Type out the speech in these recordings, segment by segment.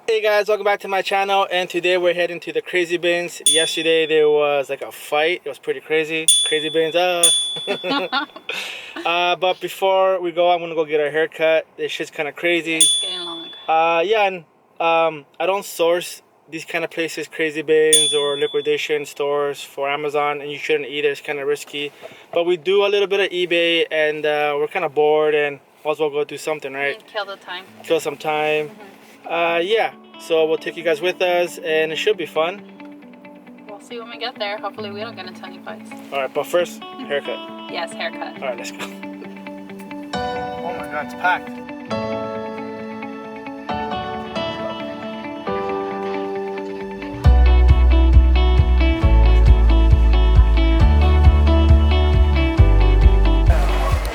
Hey guys, welcome back to my channel, and today we're heading to the Krazy Binz. Yesterday there was like a fight. It was pretty crazy. Krazy Binz, but before we go, I'm gonna go get our haircut. This shit's kind of crazy. It's getting long. Yeah, and I don't source these kind of places, Krazy Binz or liquidation stores for Amazon, and you shouldn't either. It's kind of risky. But we do a little bit of eBay, and we're kind of bored, and might as well go do something, right? And kill the time. Kill some time. Yeah, so we'll take you guys with us, and it should be fun. We'll see when we get there. Hopefully we don't get into any fights. All right, but first, haircut. Yes, haircut. All right, let's go. Oh my God, it's packed.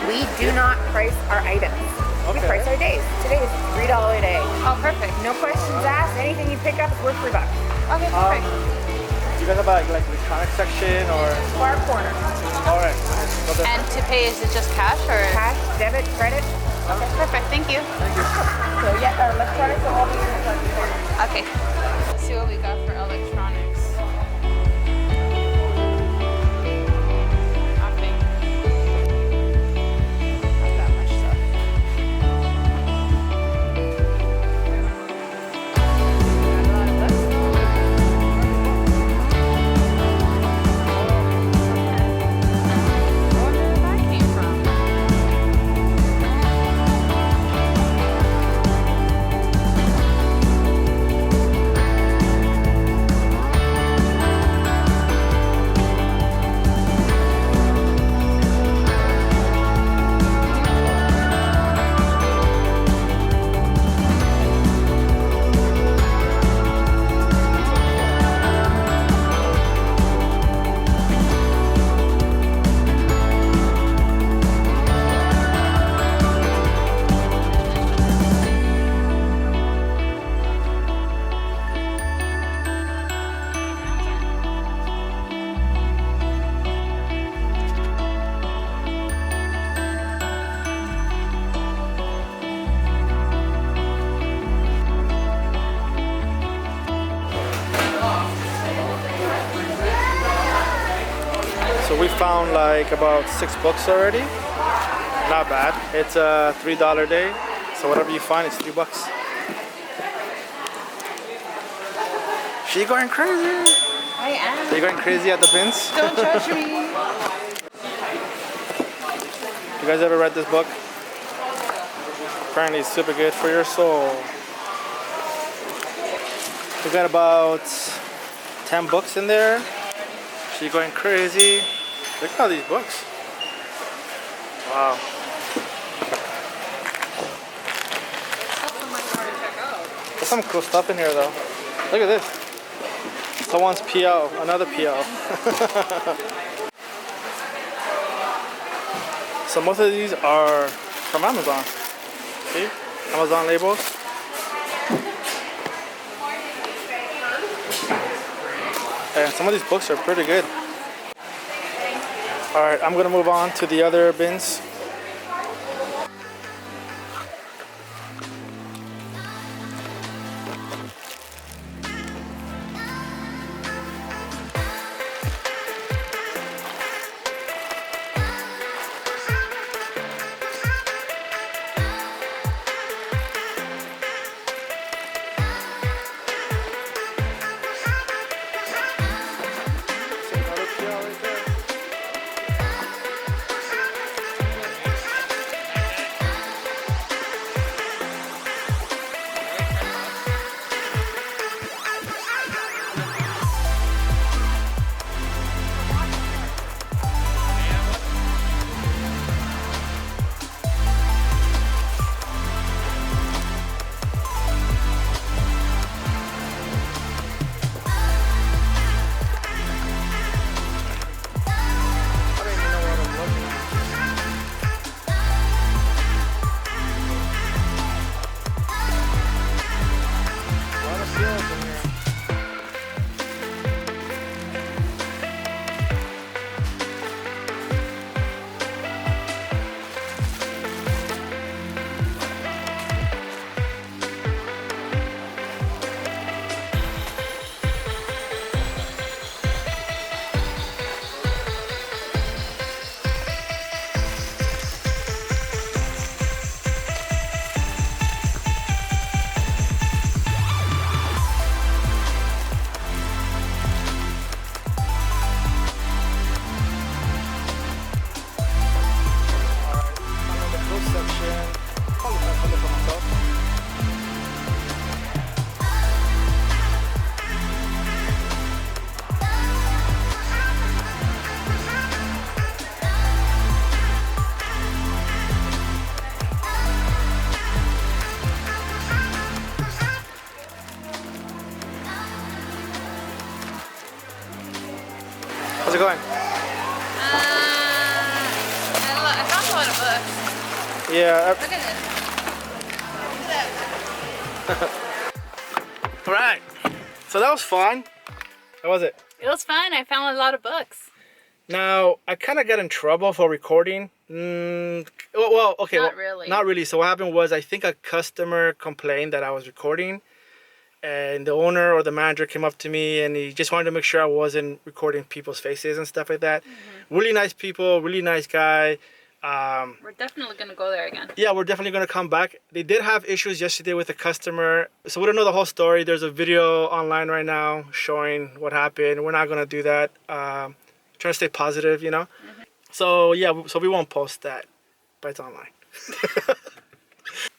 We do not price our items. Okay. We price our days. Today is $3 a day. Oh, perfect. No questions asked. Anything you pick up is worth $3. Okay, perfect. Do you guys have like electronic section or? Bar corner. All right. And to pay, is it just cash or? Cash, debit, credit. Okay, perfect. Thank you. So yeah, our electronics will all be in the front. Okay. Let's see what we got for electronics. Nothing. Not that much stuff. Got a lot of books. I wonder where that came from. So we found like about 6 books already. Not bad. It's a $3 day. So whatever you find, it's $3. She going crazy. I am. So you going crazy at the bins? Don't judge me. You guys ever read this book? Apparently it's super good for your soul. We got about 10 books in there. She going crazy. Look at all these books. Wow. There's some cool stuff in here though. Look at this. Someone's PL, another PL. So most of these are from Amazon. See? Amazon labels. And some of these books are pretty good. Alright, I'm gonna move on to the other bins. How's it going? I found a lot of books. Yeah. Look at this. All right. So that was fun. How was it? It was fun. I found a lot of books. Now, I kind of got in trouble for recording. Well, okay. Not really. Not really. So what happened was I think a customer complained that I was recording. And the owner or the manager came up to me and he just wanted to make sure I wasn't recording people's faces and stuff like that. Mm-hmm. Really nice people, really nice guy. We're definitely going to go there again. Yeah, we're definitely going to come back. They did have issues yesterday with a customer. So we don't know the whole story. There's a video online right now showing what happened. We're not going to do that. Trying to stay positive, you know. Mm-hmm. So yeah, so we won't post that, but it's online.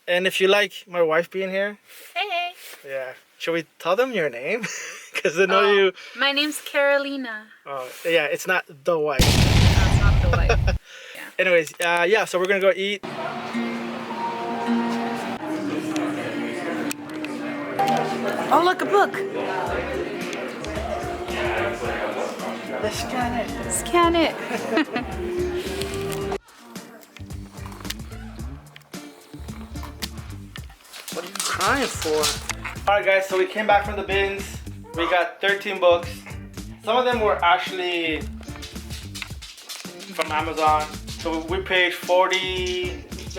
And if you like my wife being here. Hey. Yeah. Should we tell them your name? Because they know you. My name's Carolina. Oh, yeah, it's not the wife. That's not the wife. Yeah. Anyways, yeah, so we're going to go eat. Oh, look, a book. Let's scan it. Scan it. What are you crying for? Alright guys, so we came back from the bins. We got 13 books. Some of them were actually from Amazon. So we paid 43? It's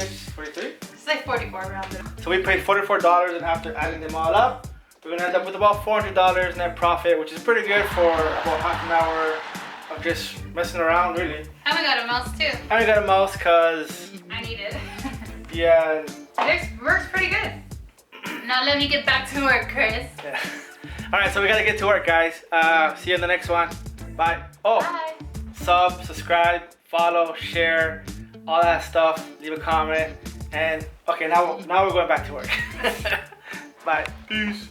like 44 around it. So we paid $44, and after adding them all up, we're gonna end up with about $400 net profit, which is pretty good for about half an hour of just messing around, really. And we got a mouse too. And we got a mouse because, I need it. yeah. It works pretty good. Now let me get back to work, Chris. Yeah. All right, so we gotta get to work, guys. See you in the next one. Bye. Oh, Bye. subscribe, follow, share, all that stuff. Leave a comment, and okay, now we're going back to work. Bye. Peace.